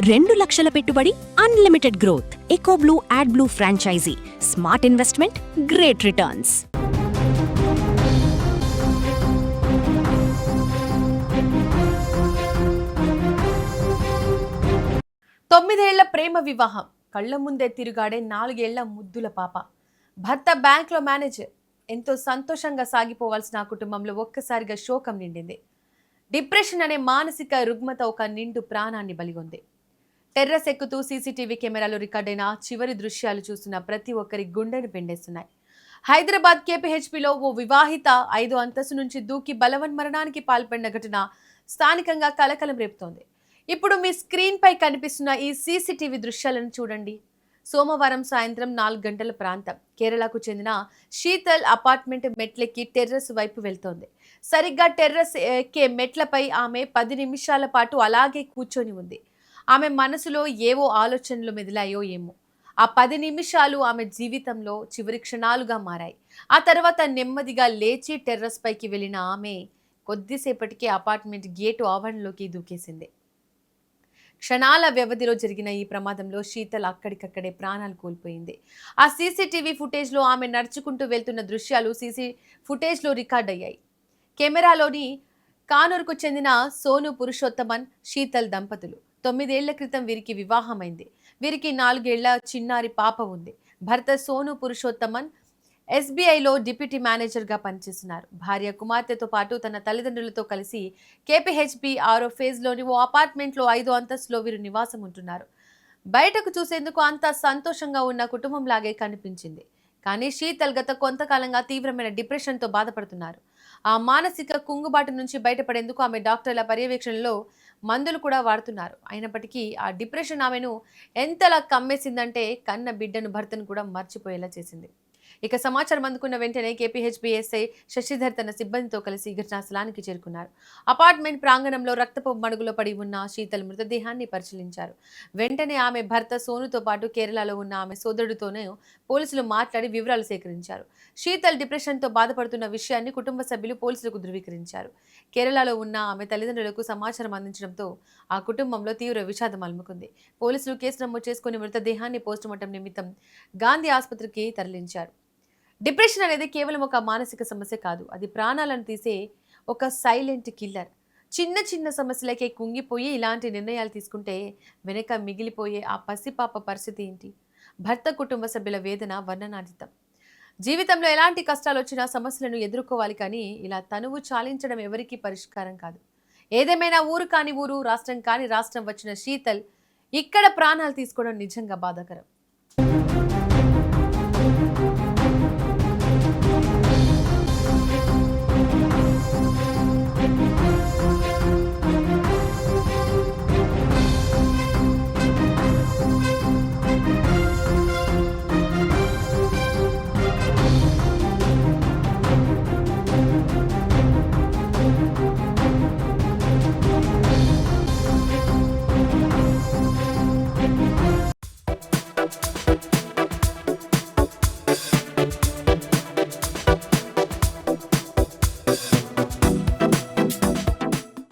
2 లక్షల పెట్టుబడి, unlimited growth. Ecoblue Adblue franchisee. Smart investment, great returns. తొమ్మిదేళ్ల ప్రేమ వివాహం, కళ్ల ముందే తిరుగాడే 4 ఏళ్ల ముద్దుల పాప. భర్త బ్యాంక్లో మేనేజర్. ఎంతో సంతోషంగా సాగిపోవాల్సిన ఆ కుటుంబంలో ఒక్కసారిగా శోకం నిండింది. డిప్రెషన్ అనే మానసిక రుగ్మత ఒక నిండు ప్రాణాన్ని బలిగొంది. టెర్రస్ ఎక్కుతూ సీసీటీవీ కెమెరాలో రికార్డైన చివరి దృశ్యాలు చూస్తున్న ప్రతి ఒక్కరి గుండెను పిండేస్తున్నాయి. హైదరాబాద్ కేపీహెచ్పీలో ఓ వివాహిత 5వ అంతస్తు నుంచి దూకి బలవన్మరణానికి పాల్పడిన ఘటన స్థానికంగా కలకలం రేపుతోంది. ఇప్పుడు మీ స్క్రీన్ పై కనిపిస్తున్న ఈ సీసీటీవీ దృశ్యాలను చూడండి. సోమవారం సాయంత్రం 4 గంటల ప్రాంతం. కేరళకు చెందిన శీతల్ అపార్ట్మెంట్ మెట్లెక్కి టెర్రస్ వైపు వెళ్తోంది. సరిగ్గా టెర్రస్ ఎక్కే మెట్లపై ఆమె 10 నిమిషాల పాటు అలాగే కూర్చొని ఉంది. ఆమె మనసులో ఏవో ఆలోచనలు మెదిలాయో ఏమో. ఆ 10 నిమిషాలు ఆమె జీవితంలో చివరి క్షణాలుగా మారాయి. ఆ తర్వాత నెమ్మదిగా లేచి టెర్రస్ పైకి వెళ్ళిన ఆమె కొద్దిసేపటికి అపార్ట్మెంట్ గేటు ఆవరణలోకి దూకేసింది. క్షణాల వ్యవధిలో జరిగిన ఈ ప్రమాదంలో శీతల్ అక్కడికక్కడే ప్రాణాలు కోల్పోయింది. ఆ సీసీటీవీ ఫుటేజ్లో ఆమె నడుచుకుంటూ వెళ్తున్న దృశ్యాలు ఫుటేజ్లో రికార్డ్ అయ్యాయి. కెమెరాలోని కానూరుకు చెందిన సోను పురుషోత్తమన్, శీతల్ దంపతులు. 9 ఏళ్ల క్రితం వీరికి వివాహమైంది. వీరికి 4 ఏళ్ల చిన్నారి పాప ఉంది. భర్త సోను పురుషోత్తమన్ ఎస్బీఐలో డిప్యూటీ మేనేజర్గా పనిచేస్తున్నారు. భార్య, కుమార్తెతో పాటు తన తల్లిదండ్రులతో కలిసి కేపీహెచ్బీ 6వ ఫేజ్లోని ఓ అపార్ట్మెంట్లో 5వ అంతస్తులో వీరు నివాసం ఉంటున్నారు. బయటకు చూసేందుకు అంతా సంతోషంగా ఉన్న కుటుంబంలాగే కనిపించింది. కానీ శీతల్ గత కొంతకాలంగా తీవ్రమైన డిప్రెషన్తో బాధపడుతున్నారు. ఆ మానసిక కుంగుబాటు నుంచి బయటపడేందుకు ఆమె డాక్టర్ల పర్యవేక్షణలో మందులు కూడా వాడుతున్నారు. అయినప్పటికీ ఆ డిప్రెషన్ ఆమెను ఎంతలా కమ్మేసిందంటే కన్న బిడ్డను, భర్తను కూడా మర్చిపోయేలా చేసింది. ఇక సమాచారం అందుకున్న వెంటనే కేపీహెచ్బీ ఎస్ఐ శశిధర్ తన సిబ్బందితో కలిసి ఘటనా స్థలానికి చేరుకున్నారు. అపార్ట్మెంట్ ప్రాంగణంలో రక్తపు మడుగులో పడి ఉన్న శీతల్ మృతదేహాన్ని పరిశీలించారు. వెంటనే ఆమె భర్త సోనుతో పాటు కేరళలో ఉన్న ఆమె సోదరుడితోనే పోలీసులు మాట్లాడి వివరాలు సేకరించారు. శీతల్ డిప్రెషన్తో బాధపడుతున్న విషయాన్ని కుటుంబ సభ్యులు పోలీసులకు ధృవీకరించారు. కేరళలో ఉన్న ఆమె తల్లిదండ్రులకు సమాచారం అందించడంతో ఆ కుటుంబంలో తీవ్ర విషాదం అలుముకుంది. పోలీసులు కేసు నమోదు చేసుకుని మృతదేహాన్ని పోస్టుమార్టం నిమిత్తం గాంధీ ఆసుపత్రికి తరలించారు. డిప్రెషన్ అనేది కేవలం ఒక మానసిక సమస్య కాదు, అది ప్రాణాలను తీసే ఒక సైలెంట్ కిల్లర్. చిన్న చిన్న సమస్యలకే కుంగిపోయి ఇలాంటి నిర్ణయాలు తీసుకుంటే వెనక మిగిలిపోయే ఆ పసిపాప పరిస్థితి ఏంటి? భర్త, కుటుంబ సభ్యుల వేదన వర్ణనాతీతం. జీవితంలో ఎలాంటి కష్టాలు వచ్చినా సమస్యలను ఎదుర్కోవాలి, కానీ ఇలా తనువు చాలించడం ఎవరికీ పరిష్కారం కాదు. ఏదేమైనా ఊరు కాని ఊరు, రాష్ట్రం కాని రాష్ట్రం వచ్చిన శీతల్ ఇక్కడ ప్రాణాలు తీసుకోవడం నిజంగా బాధాకరం.